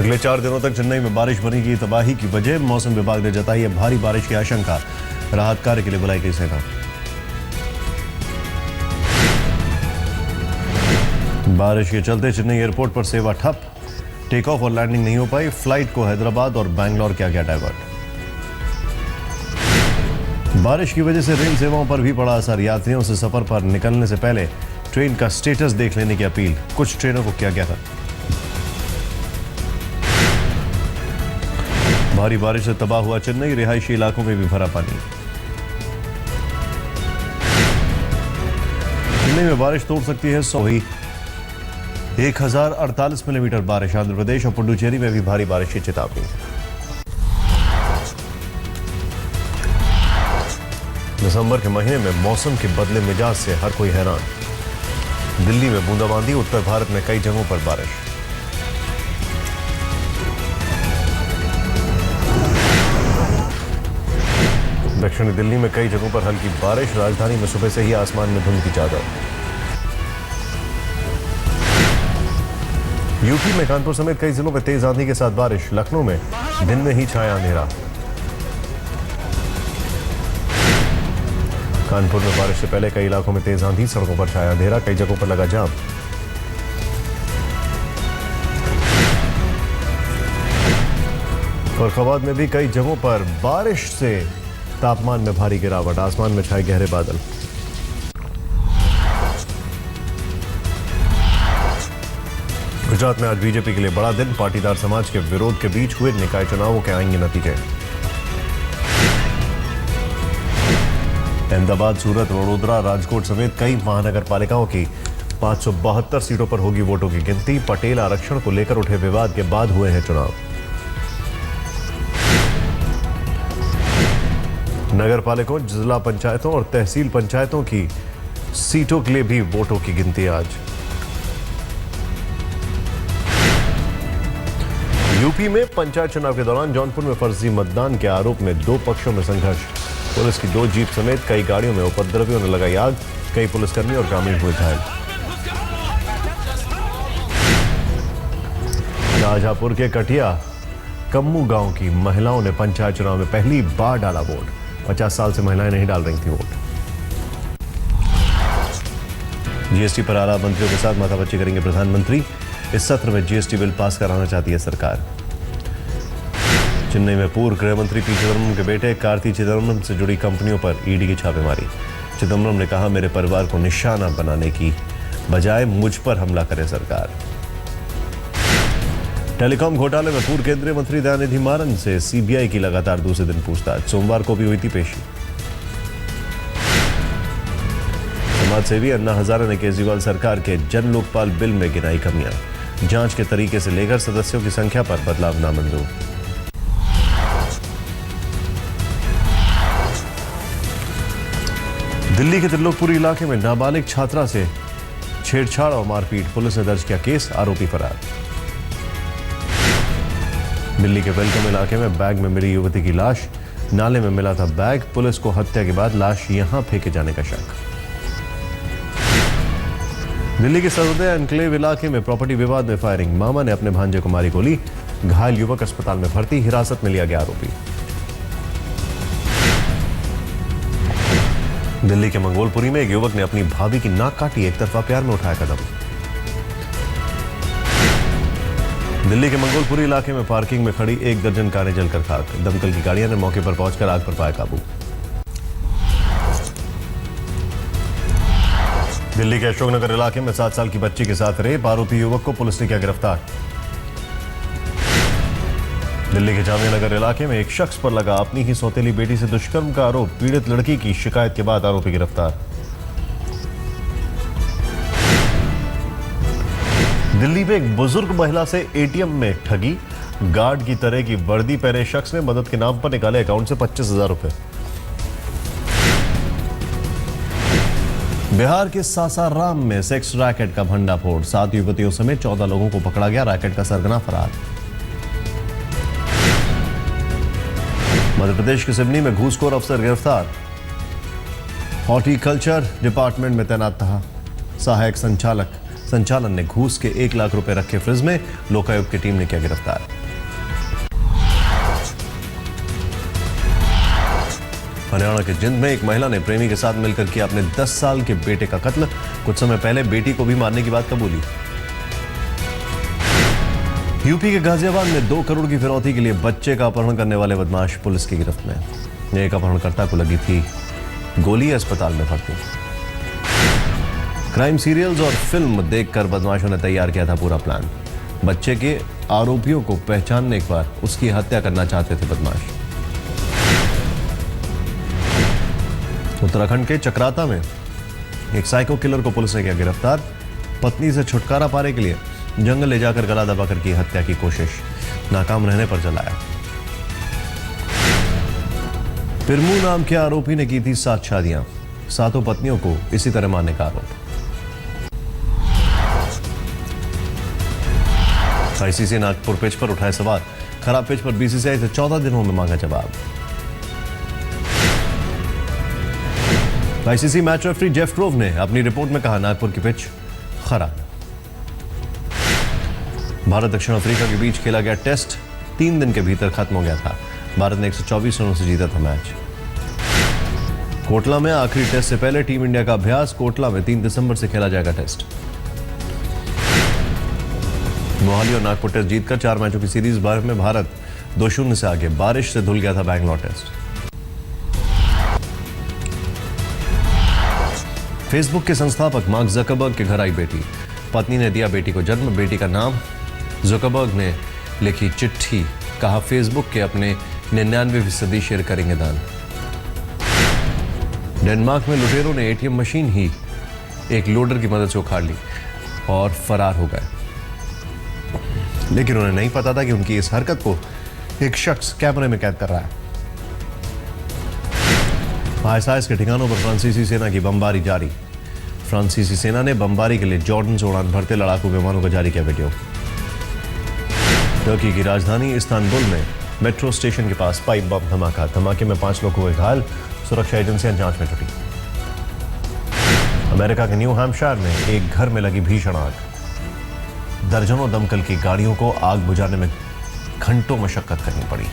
अगले 4 दिनों तक चेन्नई में बारिश बनेगी तबाही की वजह। मौसम विभाग ने जताई है भारी बारिश की आशंका। राहत कार्य के लिए बुलाई गई सेना। बारिश के चलते चेन्नई एयरपोर्ट पर सेवा ठप। टेक ऑफ और लैंडिंग नहीं हो पाई। फ्लाइट को हैदराबाद और बैंगलोर किया गया डाइवर्ट। बारिश की वजह से रेल सेवाओं पर भी पड़ा असर। यात्रियों से सफर पर निकलने से पहले ट्रेन का स्टेटस देख लेने की अपील। कुछ ट्रेनों को किया गया था। भारी बारिश से तबाह हुआ चेन्नई। रिहायशी इलाकों में भी भरा पानी। चेन्नई में बारिश तोड़ सकती है 1048 मिलीमीटर बारिश। आंध्र प्रदेश और पुडुचेरी में भी भारी बारिश की चेतावनी। दिसंबर के महीने में मौसम के बदले मिजाज से हर कोई हैरान। दिल्ली में बूंदाबांदी। उत्तर भारत में कई जगहों पर बारिश। दक्षिणी दिल्ली में कई जगहों पर हल्की बारिश। राजधानी में सुबह से ही आसमान में धुंध की चादर। यूपी में कानपुर समेत कई जिलों में तेज आंधी के साथ बारिश। लखनऊ में दिन में ही छाया अंधेरा। कानपुर में बारिश से पहले कई इलाकों में तेज आंधी। सड़कों पर छाया अंधेरा। कई जगहों पर लगा जाम। फर्रुखाबाद में भी कई जगहों पर बारिश से तापमान में भारी गिरावट। आसमान में छाए गहरे बादल। गुजरात में आज बीजेपी के लिए बड़ा दिन। पाटीदार समाज के विरोध के बीच हुए निकाय चुनावों के आएंगे नतीजे। अहमदाबाद, सूरत, वडोदरा, राजकोट समेत कई महानगर पालिकाओं की 572 सीटों पर होगी वोटों की गिनती। पटेल आरक्षण को लेकर उठे विवाद के बाद हुए हैं चुनाव। नगर पालिकाओं, जिला पंचायतों और तहसील पंचायतों की सीटों के लिए भी वोटों की गिनती आज। यूपी में पंचायत चुनाव के दौरान जौनपुर में फर्जी मतदान के आरोप में 2 पक्षों में संघर्ष। पुलिस की 2 जीप समेत कई गाड़ियों में उपद्रवियों ने लगाई आग। कई पुलिसकर्मी और ग्रामीण हुए घायल। शाहजहांपुर के कटिया कम्मू गांव की महिलाओं ने पंचायत चुनाव में पहली बार डाला वोट। 50 साल से महिलाएं नहीं डाल रही थी वोट। जीएसटी पर आला मंत्रियों के साथ माथापच्ची करेंगे प्रधानमंत्री। इस सत्र में जीएसटी बिल पास कराना चाहती है सरकार। चेन्नई में पूर्व गृह मंत्री पी चिदम्बरम के बेटे कार्ति चिदम्बरम से जुड़ी कंपनियों पर ईडी की छापेमारी। चिदम्बरम ने कहा मेरे परिवार को निशाना बनाने की बजाय मुझ पर हमला करे सरकार। टेलीकॉम घोटाले में पूर्व केंद्रीय मंत्री दयानिधि मारन से सीबीआई की लगातार दूसरे दिन पूछताछ। सोमवार को भी हुई थी पेशी। समाजसेवी अन्ना हजारे ने केजरीवाल सरकार के जन लोकपाल बिल में गिनाई कमियां। जांच के तरीके से लेकर सदस्यों की संख्या पर बदलाव नामंजूर। दिल्ली के त्रिलोकपुरी इलाके में नाबालिग छात्रा से छेड़छाड़ और मारपीट। पुलिस ने दर्ज किया केस। आरोपी फरार। दिल्ली के वेलकम इलाके में बैग में मिली युवती की लाश। नाले में मिला था बैग। पुलिस को हत्या के बाद लाश यहां फेंके जाने का शक। दिल्ली के सर्वोदय एनक्लेव इलाके में प्रॉपर्टी विवाद में फायरिंग। मामा ने अपने भांजे को मारी गोली। घायल युवक अस्पताल में भर्ती। हिरासत में लिया गया आरोपी। दिल्ली के मंगोलपुरी में एक युवक ने अपनी भाभी की नाक काटी। एक तरफा प्यार में उठाया कदम। दिल्ली के मंगोलपुरी इलाके में पार्किंग में खड़ी 1 दर्जन कारें जलकर खाक। दमकल की गाड़ियां ने मौके पर पहुंचकर आग पर पाया काबू। दिल्ली के अशोकनगर इलाके में 7 साल की बच्ची के साथ रेप। आरोपी युवक को पुलिस ने किया गिरफ्तार। दिल्ली के जामिया नगर इलाके में एक शख्स पर लगा अपनी ही सौतेली बेटी से दुष्कर्म का आरोप। पीड़ित लड़की की शिकायत के बाद आरोपी गिरफ्तार। दिल्ली में एक बुजुर्ग महिला से एटीएम में ठगी। गार्ड की तरह की वर्दी पहने शख्स ने मदद के नाम पर निकाले अकाउंट से 25,000 रुपए। बिहार के सासाराम में सेक्स रैकेट का भंडाफोड़। 7 युवतियों समेत 14 लोगों को पकड़ा गया। रैकेट का सरगना फरार। मध्य प्रदेश के सिवनी में घूसखोर अफसर गिरफ्तार। हॉर्टिकल्चर डिपार्टमेंट में तैनात था सहायक संचालक संचालन ने घूस के 1 लाख रुपए रखे फ्रिज में, लोकायुक्त की टीम ने किया गिरफ्तार। हरियाणा के जिंद में एक महिला ने प्रेमी के साथ मिलकर किया अपने 10 साल के बेटे का कत्ल। कुछ समय पहले बेटी को भी मारने की बात कबूली। यूपी के गाजियाबाद में 2 करोड़ की फिरौती के लिए बच्चे का अपहरण करने वाले बदमाश पुलिस की गिरफ्त में। एक अपहरणकर्ता को लगी थी गोली, अस्पताल में भर्ती। क्राइम सीरियल्स और फिल्म देखकर बदमाशों ने तैयार किया था पूरा प्लान। बच्चे के आरोपियों को पहचानने के बाद उसकी हत्या करना चाहते थे बदमाश। उत्तराखंड के चक्राता में एक साइको किलर को पुलिस ने किया गिरफ्तार। पत्नी से छुटकारा पाने के लिए जंगल ले जाकर गला दबाकर की हत्या की कोशिश, नाकाम रहने पर जलाया। पिरमू नाम के आरोपी ने की थी 7 शादियां, 7 पत्नियों को इसी तरह मारने का आरोप। आईसीसी नागपुर पिच पर उठाए सवाल, खराब पिच पर बीसीसीआई से 14 दिनों में मांगा जवाब। ICC match referee Jeff Grove ने अपनी रिपोर्ट में कहा नागपुर की पिच खराब। भारत दक्षिण अफ्रीका के बीच खेला गया टेस्ट 3 दिन के भीतर खत्म हो गया था। भारत ने 124 रनों से जीता था मैच। कोटला में आखिरी टेस्ट से पहले टीम इंडिया का अभ्यास। कोटला में 3 दिसंबर से खेला जाएगा टेस्ट। मोहाली और नागपुर टेस्ट जीतकर 4 मैचों की सीरीज में भारत 2-0 से आगे। बारिश से धुल गया था बैंगलोर टेस्ट। फेसबुक के संस्थापक मार्क जकरबर्ग के घर आई बेटी, पत्नी ने दिया बेटी को जन्म। बेटी का नाम जकरबर्ग ने लिखी चिट्ठी, कहा फेसबुक के अपने 99% शेयर करेंगे दान। डेनमार्क में लुटेरों ने एटीएम मशीन ही एक लोडर की मदद से उखाड़ ली और फरार हो गए, लेकिन उन्हें नहीं पता था कि उनकी इस हरकत को एक शख्स कैमरे में कैद कर रहा है। आईएसआईएस के ठिकानों पर फ्रांसीसी सेना की बमबारी जारी। फ्रांसीसी सेना ने बमबारी के लिए जॉर्डन से उड़ान भरते लड़ाकू विमानों का जारी किया वीडियो। तुर्की की राजधानी इस्तांबुल में मेट्रो स्टेशन के पास पाइप बम धमाका। धमाके में 5 लोग हुए घायल। सुरक्षा एजेंसियां जांच में जुटी। अमेरिका के न्यू हैम्पशायर में एक घर में लगी भीषण आग। दर्जनों दमकल की गाड़ियों को आग बुझाने में घंटों मशक्कत करनी पड़ी।